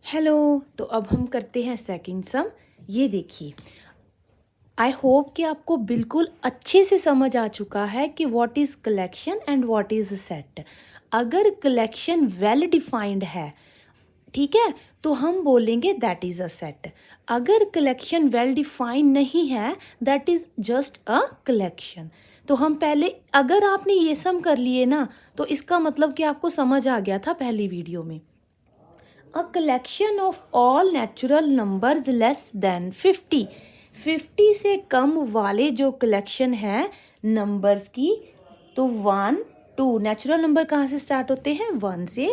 Hello. तो अब हम करते हैं सेकंड सम। ये देखिए, आई होप कि आपको बिल्कुल अच्छे से समझ आ चुका है कि what is collection and what is set. अगर कलेक्शन वेल डिफाइंड है, ठीक है, तो हम बोलेंगे दैट इज़ अ सेट। अगर कलेक्शन वेल डिफाइंड नहीं है, that is just a collection. तो हम पहले, अगर आपने ये सम कर लिए ना, तो इसका मतलब कि आपको समझ आ गया था पहली वीडियो में। A collection of all natural numbers less than 50। 50 से कम वाले जो कलेक्शन है नंबर्स की, तो 1 2 नेचुरल नंबर कहाँ से स्टार्ट होते हैं? 1 से।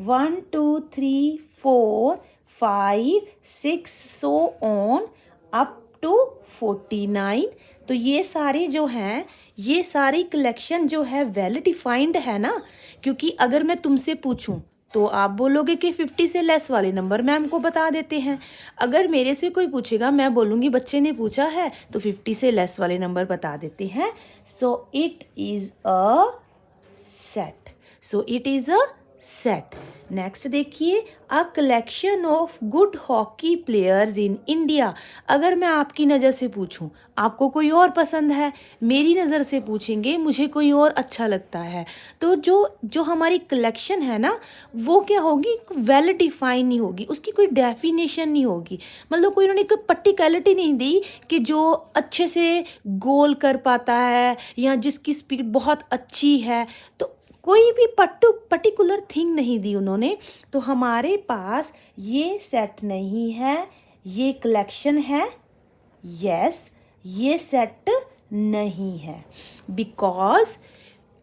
1 2 3 4 5 6 सो ऑन अप टू 49। तो ये सारे जो हैं, ये सारी कलेक्शन जो है वेल डिफाइंड है ना, क्योंकि अगर मैं तुमसे पूछूं तो आप बोलोगे कि 50 से लेस वाले नंबर मैम को बता देते हैं। अगर मेरे से कोई पूछेगा, मैं बोलूँगी बच्चे ने पूछा है, तो 50 से लेस वाले नंबर बता देते हैं। So it is a set. So it is a set. Next देखिए, a collection of good hockey players in India. अगर मैं आपकी नज़र से पूछूं, आपको कोई और पसंद है, मेरी नज़र से पूछेंगे, मुझे कोई और अच्छा लगता है, तो जो जो हमारी कलेक्शन है ना, वो क्या होगी? वेल डिफाइन नहीं होगी, उसकी कोई डेफिनेशन नहीं होगी। मतलब कोई उन्होंने कोई पर्टिकुलरिटी नहीं दी कि जो अच्छे से गोल कर पाता है या जिसकी स्पीड बहुत अच्छी है, तो कोई भी पर्टिकुलर थिंग नहीं दी उन्होंने। तो हमारे पास ये सेट नहीं है, ये कलेक्शन है। यस, ये सेट नहीं है, because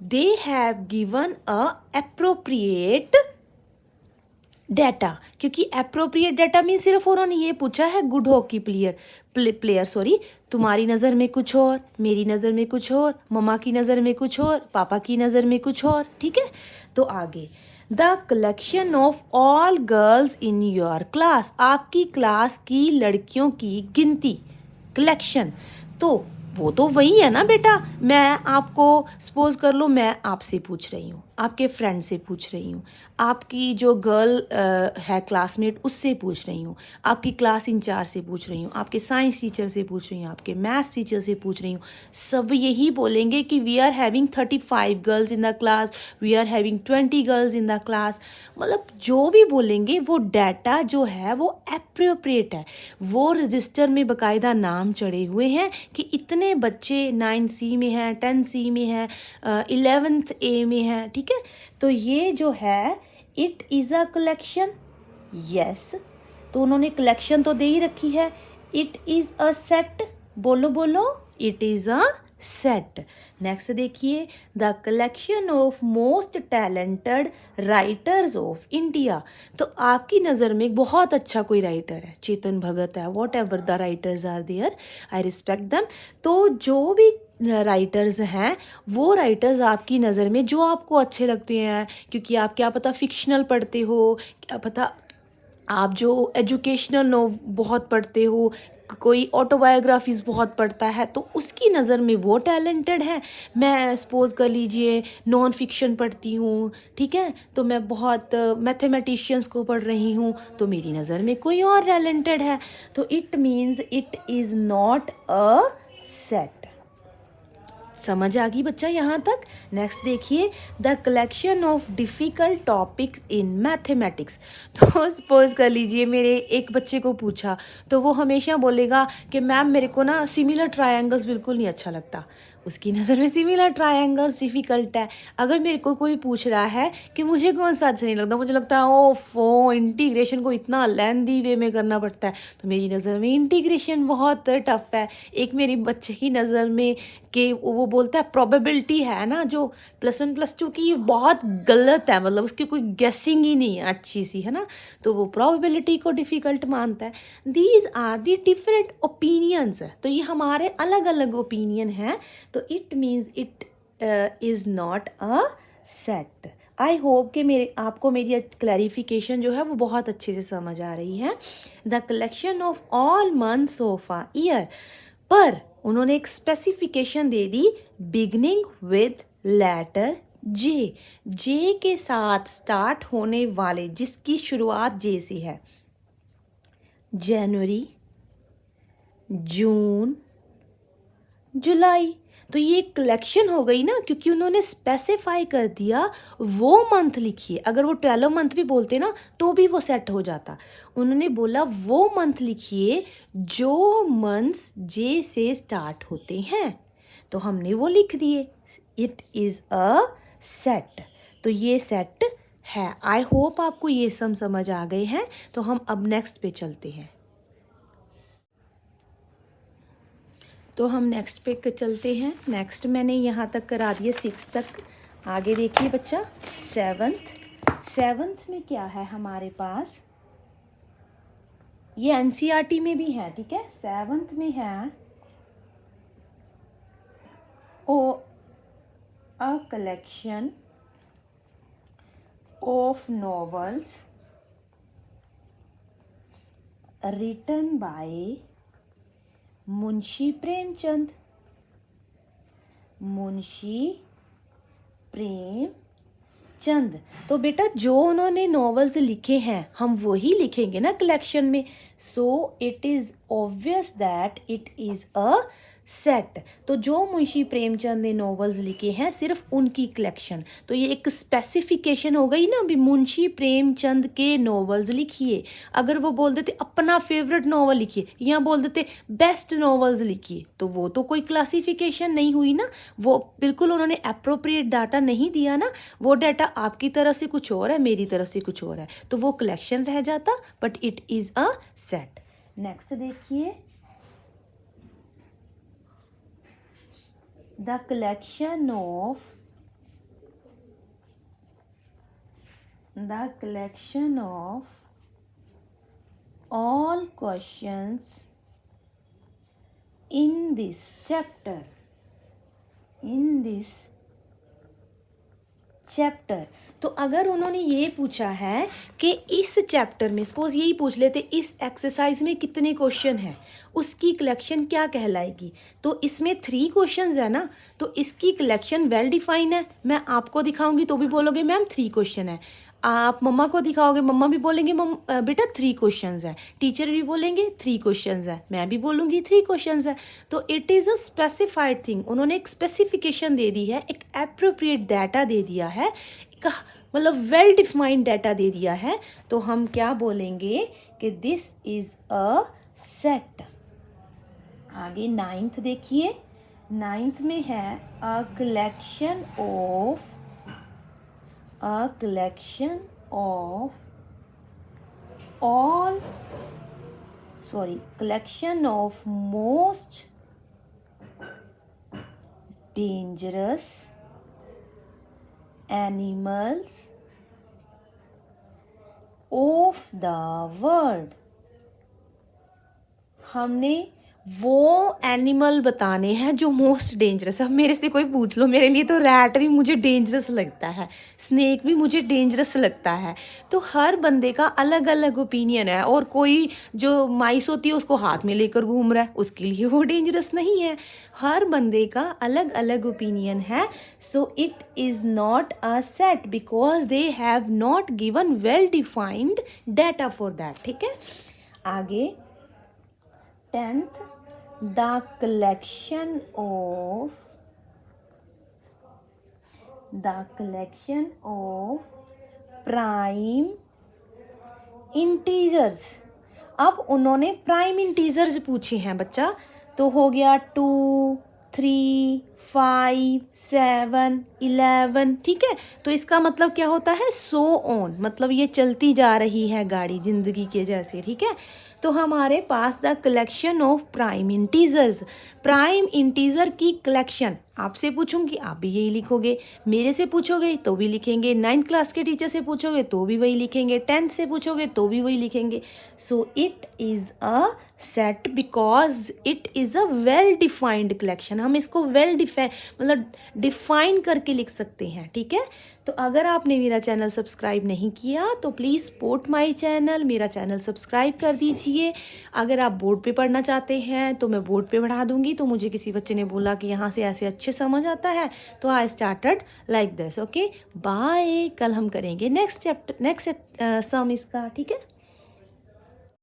they have given a appropriate data. क्योंकि अप्रोप्रिएट डाटा मीन सिर्फ उन्होंने ये पूछा है गुड हॉकी प्लेयर सॉरी, तुम्हारी नज़र में कुछ और, मेरी नज़र में कुछ और, मम्मा की नज़र में कुछ और, पापा की नज़र में कुछ और। ठीक है, तो आगे, the collection of all girls in your class. आपकी क्लास की लड़कियों की गिनती, कलेक्शन। तो वो तो वही है ना बेटा। मैं आपको सपोज कर लो, मैं आपसे पूछ रही हूँ, आपके फ्रेंड से पूछ रही हूँ, आपकी जो गर्ल है क्लासमेट उससे पूछ रही हूँ, आपकी क्लास इंचार्ज से पूछ रही हूँ, आपके साइंस टीचर से पूछ रही हूँ, आपके मैथ्स टीचर से पूछ रही हूँ। सब यही बोलेंगे कि we are having 35 girls in the class, we are having 20 girls in the class. मतलब जो भी बोलेंगे वो डाटा जो है वो एप्रोप्रिएट है, वो रजिस्टर में बाकायदा नाम चढ़े हुए हैं कि इतने बच्चे 9C में हैं, 10C में हैं, 11th A में हैं। ठीक है, तो ये जो है it is a collection. Yes, तो उन्होंने कलेक्शन तो दे ही रखी है। इट इज़ अ सेट, बोलो बोलो, it is a set. Next देखिए, the collection of most talented writers of India. तो आपकी नज़र में बहुत अच्छा कोई राइटर है, चेतन भगत है, whatever the writers are there, I respect them. तो जो भी राइटर्स हैं, वो राइटर्स आपकी नज़र में जो आपको अच्छे लगते हैं, क्योंकि आप क्या पता फिक्शनल पढ़ते हो, क्या पता आप जो एजुकेशनल नो बहुत पढ़ते हो, कोई ऑटोबायोग्राफीज़ बहुत पढ़ता है, तो उसकी नज़र में वो टैलेंटेड है। मैं सपोज़ कर लीजिए नॉन फिक्शन पढ़ती हूँ, ठीक है, तो मैं बहुत मैथमेटिशियंस को पढ़ रही हूँ, तो मेरी नज़र में कोई और टैलेंटेड है। तो it means it is not a set. समझ आ गई बच्चा यहाँ तक? नेक्स्ट देखिए, the collection of difficult topics in mathematics. तो सपोज कर लीजिए मेरे एक बच्चे को पूछा, तो वो हमेशा बोलेगा कि मैम मेरे को ना सिमिलर ट्रायंगल्स बिल्कुल नहीं अच्छा लगता। उसकी नज़र में सिमिलर ट्रायंगल्स डिफ़िकल्ट है। अगर मेरे को कोई पूछ रहा है कि मुझे कौन सा अच्छा नहीं लगता, मुझे लगता है ओफो इंटीग्रेशन को इतना लेंदी वे में करना पड़ता है, तो मेरी नज़र में इंटीग्रेशन बहुत टफ है। एक मेरी बच्चे की नज़र में कि वो बोलता है प्रोबेबिलिटी है ना जो +1 +2 की, बहुत गलत है, मतलब उसकी कोई गेसिंग ही नहीं है अच्छी सी, है ना, तो वो प्रोबेबिलिटी को डिफ़िकल्ट मानता है। These are the different opinions है, तो ये हमारे अलग अलग ओपिनियन हैं, तो it means it is not a set. I hope कि मेरे आपको मेरी क्लैरिफिकेशन जो है वो बहुत अच्छे से समझ आ रही है। The collection of all months of a year, पर उन्होंने एक स्पेसिफिकेशन दे दी, बिगनिंग विद लेटर जे के साथ स्टार्ट होने वाले, जिसकी शुरुआत जे से है। जनवरी, जून, जुलाई। तो ये कलेक्शन हो गई ना, क्योंकि उन्होंने स्पेसिफाई कर दिया वो मंथ लिखिए। अगर वो 12 मंथ भी बोलते ना तो भी वो सेट हो जाता। उन्होंने बोला वो मंथ लिखिए जो मंथ्स जे से स्टार्ट होते हैं, तो हमने वो लिख दिए। It is a set. तो ये सेट है। आई होप आपको ये सब समझ आ गए हैं। तो हम अब नेक्स्ट पे चलते हैं। तो हम नेक्स्ट पे चलते हैं। नेक्स्ट मैंने यहाँ तक करा दिया 6 तक। आगे देखिए बच्चा, 7th में क्या है हमारे पास, ये एनसीईआरटी में भी है, ठीक है। 7th में है a collection of novels written by Munshi Premchand. Munshi Premchand. तो बेटा जो उन्होंने नॉवेल्स लिखे हैं हम वही लिखेंगे ना कलेक्शन में। सो it is obvious that it is a set. तो जो मुंशी प्रेमचंद ने नॉवेल्स लिखे हैं सिर्फ उनकी कलेक्शन। तो ये एक स्पेसिफिकेशन हो गई ना, भी मुंशी प्रेमचंद के नॉवेल्स लिखिए। अगर वो बोल देते अपना फेवरेट नॉवल लिखिए या बोल देते बेस्ट नॉवेल्स लिखिए, तो वो तो कोई क्लासिफिकेशन नहीं हुई ना। वो बिल्कुल उन्होंने अप्रोप्रिएट डाटा नहीं दिया ना। वो डाटा आपकी तरफ से कुछ और है, मेरी तरफ से कुछ और है, तो वो कलेक्शन रह जाता, but it is a set. Next देखिए, the collection of all questions in this chapter तो अगर उन्होंने ये पूछा है कि इस चैप्टर में, सपोज यही पूछ लेते इस एक्सरसाइज में कितने क्वेश्चन हैं, उसकी कलेक्शन क्या कहलाएगी। तो इसमें 3 क्वेश्चंस है ना, तो इसकी कलेक्शन वेल डिफाइन है। मैं आपको दिखाऊंगी तो भी बोलोगे मैम 3 क्वेश्चन है। आप मम्मा को दिखाओगे, मम्मा भी बोलेंगे बेटा 3 क्वेश्चंस है। टीचर भी बोलेंगे 3 क्वेश्चंस है। मैं भी बोलूँगी 3 क्वेश्चंस है। तो it is a specified thing. उन्होंने एक स्पेसिफिकेशन दे दी है, एक एप्रोप्रिएट डाटा दे दिया है, मतलब वेल डिफाइंड डाटा दे दिया है। तो हम क्या बोलेंगे कि दिस इज़ अ सेट। आगे 9th देखिए, 9th में है a collection of most dangerous animals of the world. हमने वो एनिमल बताने हैं जो मोस्ट डेंजरस है। अब मेरे से कोई पूछ लो, मेरे लिए तो रैट भी मुझे डेंजरस लगता है, स्नेक भी मुझे डेंजरस लगता है। तो हर बंदे का अलग अलग ओपिनियन है। और कोई जो माइस होती है उसको हाथ में लेकर घूम रहा है, उसके लिए वो डेंजरस नहीं है। हर बंदे का अलग अलग ओपिनियन है। सो it is not a set because they have not given well defined data for that, ठीक है। आगे 10th, the collection of prime integers। अब उन्होंने प्राइम इंटीजर्स पूछे हैं बच्चा। तो हो गया 2, 3, 5, 7, 11, ठीक है। तो इसका मतलब क्या होता है, सो ऑन, मतलब ये चलती जा रही है गाड़ी जिंदगी के जैसे, ठीक है। तो हमारे पास the collection of prime integers, prime integer की कलेक्शन। आपसे पूछूंगी आप भी यही लिखोगे, मेरे से पूछोगे तो भी लिखेंगे, 9th क्लास के टीचर से पूछोगे तो भी वही लिखेंगे, 10th से पूछोगे तो भी वही लिखेंगे। सो it is a set because it is a well defined collection. हम इसको वेल मतलब डिफाइन करके लिख सकते हैं, ठीक है। तो अगर आपने मेरा चैनल सब्सक्राइब नहीं किया तो प्लीज़ सपोर्ट माय चैनल, मेरा चैनल सब्सक्राइब कर दीजिए। अगर आप बोर्ड पे पढ़ना चाहते हैं तो मैं बोर्ड पे पढ़ा दूंगी। तो मुझे किसी बच्चे ने बोला कि यहाँ से ऐसे अच्छे समझ आता है, तो I started like this. Okay bye. कल हम करेंगे नेक्स्ट सम इसका, ठीक है।